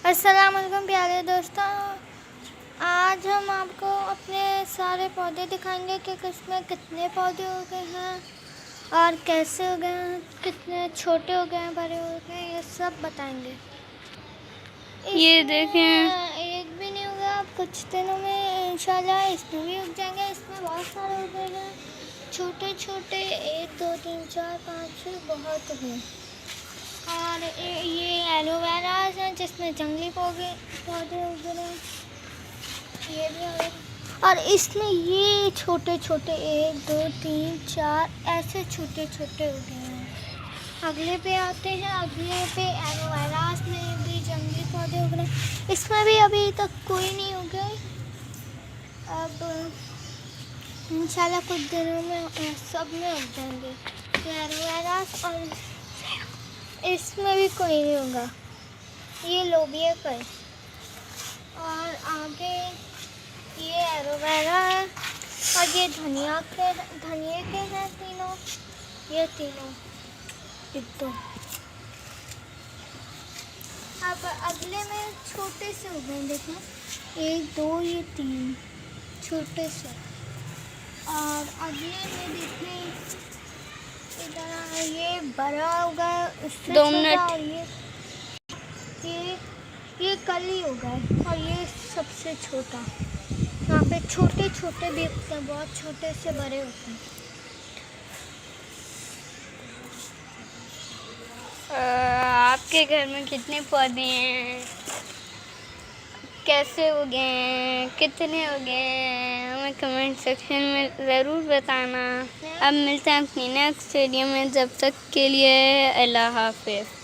अस्सलाम वालेकुम प्यारे दोस्तों, आज हम आपको अपने सारे पौधे दिखाएंगे कि किसमें कितने पौधे हो गए हैं और कैसे हो गए हैं, कितने छोटे हो गए हैं, बड़े हो गए हैं, ये सब बताएंगे। ये देखें, एक भी नहीं होगा, अब कुछ दिनों में इंशाल्लाह इसमें भी उग जाएंगे। इसमें बहुत सारे उग गए हैं, छोटे छोटे 1 2 3 4 5 6 बहुत हुए। और ये एलोवेरा है जिसमें जंगली पौधे उग रहे हैं, ये भी है। और इसमें ये छोटे छोटे 1 2 3 4 ऐसे छोटे छोटे उगे हैं। अगले पे आते हैं, अगले पे एलोवेरास में भी जंगली पौधे उग रहे हैं। इसमें भी अभी तक कोई नहीं उगे, अब इंशाल्लाह कुछ दिनों में सब में उग जाएंगे एलोवेरास। और इसमें भी कोई नहीं होगा, ये लोबिया का है। और आगे ये एलोवेरा है और ये धनिया के हैं तीनों, ये तीनों एकदम। अब अगले में छोटे से हो गए, देखें 1 2 ये 3 छोटे से। और अगले में देखें इधर ये बड़ा होगा, उससे 2 छोटा। मिनट। और ये कल ही होगा और ये सबसे छोटा। यहाँ पे छोटे छोटे भी होते हैं, बहुत छोटे से बड़े होते हैं। आपके घर में कितने पौधे हैं, कैसे उगे हैं, कितने उगे हैं, हमें कमेंट सेक्शन में ज़रूर बताना। अब मिलते हैं अपनी नेक्स्ट वीडियो में, जब तक के लिए अल्लाह हाफ़िज़।